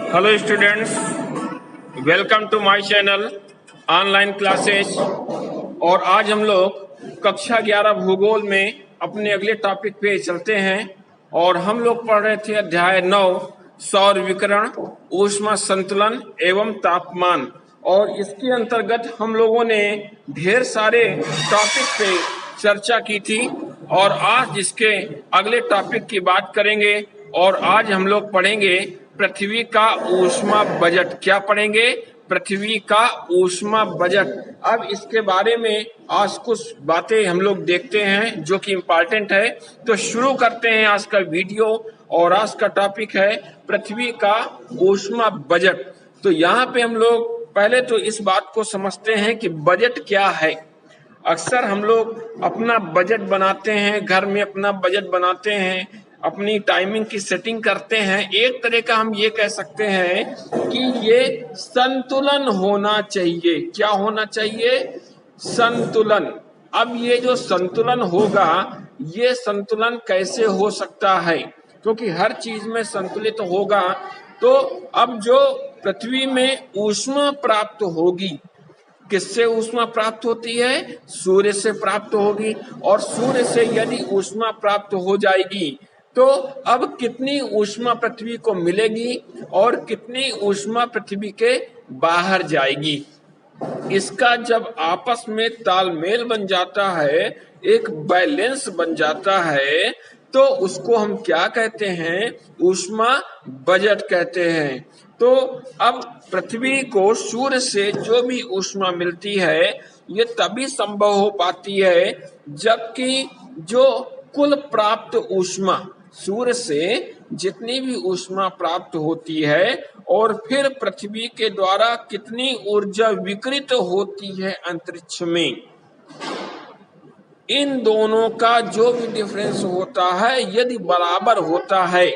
Hello students, welcome to my channel online classes. और आज हम लोग कक्षा 11 भूगोल में अपने अगले टॉपिक पे चलते हैं। और हम लोग पढ़ रहे थे अध्याय 9 सौर विकिरण, ऊष्मा संतुलन एवं तापमान। और इसके अंतर्गत हम लोगों ने ढेर सारे टॉपिक पे चर्चा की थी और आज इसके अगले टॉपिक की बात करेंगे। और आज हम लोग पढ़ेंगे पृथ्वी का ऊष्मा बजट। क्या पढ़ेंगे? पृथ्वी का ऊष्मा बजट। अब इसके बारे में आज कुछ बातें हम लोग देखते हैं जो कि इम्पोर्टेंट है। तो शुरू करते हैं आज का वीडियो। और आज का टॉपिक है पृथ्वी का ऊष्मा बजट। तो यहाँ पे हम लोग पहले तो इस बात को समझते हैं कि बजट क्या है। अक्सर हम लोग अपना बजट बनाते हैं, घर में अपना बजट बनाते हैं, अपनी टाइमिंग की सेटिंग करते हैं। एक तरह का हम ये कह सकते हैं कि ये संतुलन होना चाहिए। क्या होना चाहिए? संतुलन। अब ये जो संतुलन होगा, ये संतुलन कैसे हो सकता है? क्योंकि हर चीज में संतुलित होगा। तो अब जो पृथ्वी में ऊष्मा प्राप्त होगी, किससे ऊष्मा प्राप्त होती है? सूर्य से प्राप्त होगी। और सूर्य से यदि ऊष्मा प्राप्त हो जाएगी तो अब कितनी ऊष्मा पृथ्वी को मिलेगी और कितनी ऊष्मा पृथ्वी के बाहर जाएगी, इसका जब आपस में तालमेल बन जाता है, एक बैलेंस बन जाता है, तो उसको हम क्या कहते हैं? ऊष्मा बजट कहते हैं। तो अब पृथ्वी को सूर्य से जो भी ऊष्मा मिलती है, ये तभी संभव हो पाती है जबकि जो कुल प्राप्त ऊष्मा, सूर्य से जितनी भी ऊष्मा प्राप्त होती है और फिर पृथ्वी के द्वारा कितनी ऊर्जा विकिरित होती है अंतरिक्ष में, इन दोनों का जो भी डिफरेंस होता है, यदि बराबर होता है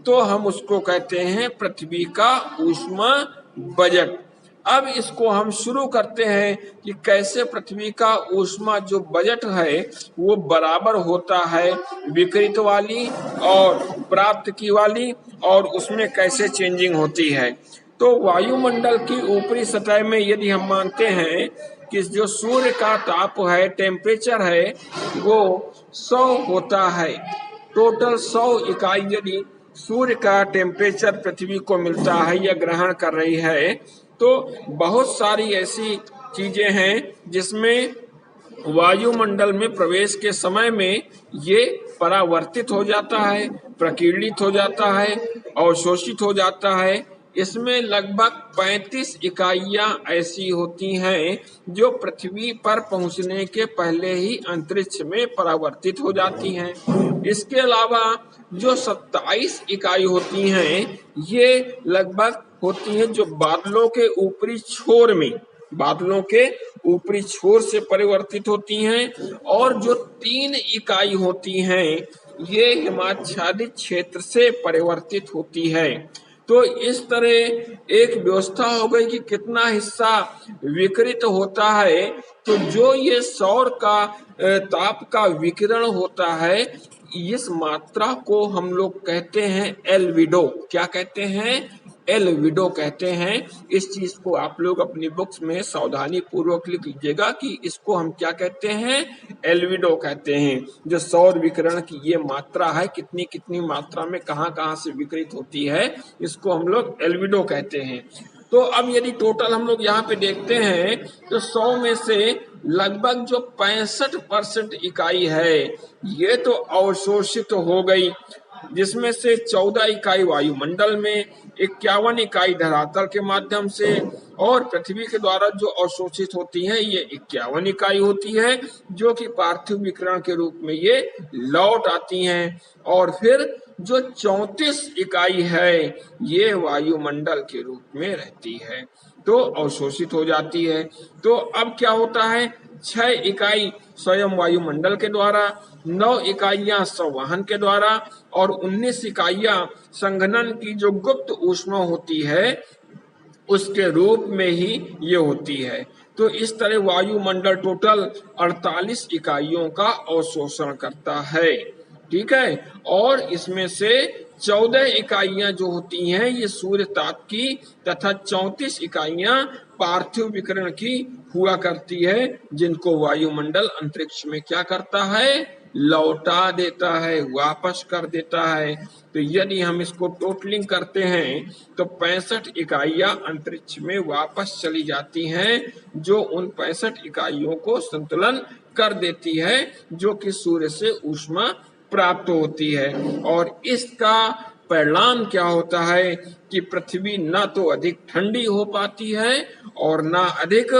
तो हम उसको कहते हैं पृथ्वी का ऊष्मा बजट। अब इसको हम शुरू करते हैं कि कैसे पृथ्वी का ऊष्मा जो बजट है वो बराबर होता है विकिरित वाली और प्राप्त की वाली, और उसमें कैसे चेंजिंग होती है। तो वायुमंडल की ऊपरी सतह में यदि हम मानते हैं कि जो सूर्य का ताप है, टेम्परेचर है, वो 100 होता है, टोटल 100 इकाई यदि सूर्य का टेम्परेचर पृथ्वी को मिलता है या ग्रहण कर रही है, तो बहुत सारी ऐसी चीजें हैं जिसमें वायुमंडल में प्रवेश के समय में ये परावर्तित हो जाता है, प्रकीर्णित हो जाता है, अवशोषित हो जाता है। इसमें लगभग 35 इकाइयां ऐसी होती हैं जो पृथ्वी पर पहुंचने के पहले ही अंतरिक्ष में परावर्तित हो जाती हैं। इसके अलावा जो 27 इकाई होती हैं, ये लगभग होती हैं जो बादलों के ऊपरी छोर में, बादलों के ऊपरी छोर से परिवर्तित होती हैं। और जो 3 इकाई होती हैं, ये हिमाच्छादित क्षेत्र से परिवर्तित होती है। तो इस तरह एक व्यवस्था हो गई कि कितना हिस्सा विकिरित होता है। तो जो ये सौर का ताप का विकिरण होता है, इस मात्रा को हम लोग कहते हैं एल्विडो। क्या कहते हैं? एल्विडो कहते हैं। इस चीज को आप लोग अपनी बुक्स में सावधानी पूर्वक लिख लीजिएगा कि इसको हम क्या कहते हैं? एल्विडो कहते हैं। जो सौर विकिरण की ये मात्रा है, कितनी कितनी मात्रा में कहाँ कहाँ से विकिरित होती है, इसको हम लोग एल्विडो कहते हैं। तो अब यदि टोटल हम लोग यहाँ पे देखते हैं तो 100 में से लगभग जो 65% इकाई है, ये तो अवशोषित हो गई, जिसमें से 14 इकाई वायुमंडल में, 51 इकाई धरातल के माध्यम से, और पृथ्वी के द्वारा जो अवशोषित होती हैं ये 51 इकाई होती है, जो कि पार्थिव विकिरण के रूप में ये लौट आती हैं। और फिर जो 34 इकाई है ये वायुमंडल के रूप में रहती है, तो अवशोषित हो जाती है। तो अब क्या होता है? 6 इकाई स्वयं वायुमंडल के द्वारा, 9 इकाइयां संवहन के द्वारा, और 19 इकाइयां संघनन की जो गुप्त ऊष्मा होती है उसके रूप में ही ये होती है। तो इस तरह वायुमंडल टोटल 48 इकाइयों का अवशोषण करता है। ठीक है। और इसमें से 14 इकाइयां जो होती हैं ये सूर्य ताप की तथा 34 इकाइयां पार्थिव विकिरण की हुआ करती है, जिनको वायुमंडल अंतरिक्ष में क्या करता है, लौटा देता है, वापस कर देता है। तो यदि हम इसको टोटलिंग करते हैं तो 65 इकाइयां अंतरिक्ष में वापस चली जाती हैं, जो उन 65 इकाइयों को संतुलन कर देती है, जो कि सूर्य से ऊष्मा प्राप्त होती है। और इसका परिणाम क्या होता है कि पृथ्वी ना तो अधिक ठंडी हो पाती है और ना अधिक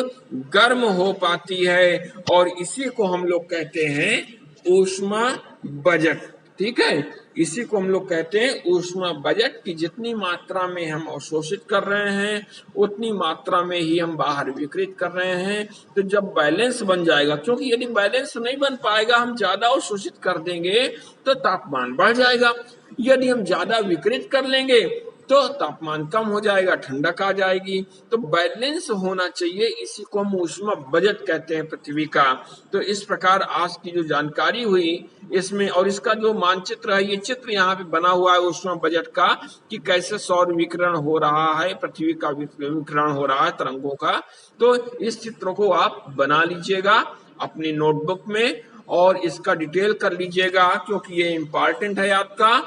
गर्म हो पाती है, और इसी को हम लोग कहते हैं ऊष्मा बजट। ठीक है, इसी को हम लोग कहते हैं ऊष्मा बजट, की जितनी मात्रा में हम अवशोषित कर रहे हैं उतनी मात्रा में ही हम बाहर विकृत कर रहे हैं। तो जब बैलेंस बन जाएगा, क्योंकि यदि बैलेंस नहीं बन पाएगा, हम ज्यादा अवशोषित कर देंगे तो तापमान बढ़ जाएगा, यदि हम ज्यादा विकृत कर लेंगे तो तापमान कम हो जाएगा, ठंडक आ जाएगी। तो बैलेंस होना चाहिए, इसी को हम ऊष्मा बजट कहते हैं पृथ्वी का। तो इस प्रकार आज की जो जानकारी हुई इसमें, और इसका जो मानचित्र है, ये चित्र यहाँ पे बना हुआ है ऊष्मा बजट का, कि कैसे सौर विकिरण हो रहा है, पृथ्वी का विकिरण हो रहा है तरंगों का। तो इस चित्र को आप बना लीजिएगा अपनी नोटबुक में और इसका डिटेल कर लीजिएगा, क्योंकि ये इम्पॉर्टेंट है आपका।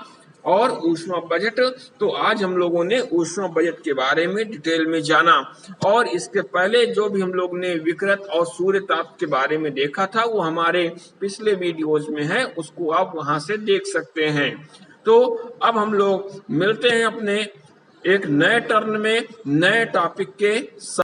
और ऊष्मा बजट, तो आज हम लोगों ने ऊष्मा बजट के बारे में डिटेल में जाना, और इसके पहले जो भी हम लोग ने विकृत और सूर्य ताप के बारे में देखा था वो हमारे पिछले वीडियोज में है, उसको आप वहां से देख सकते हैं। तो अब हम लोग मिलते हैं अपने एक नए टर्न में नए टॉपिक के साथ।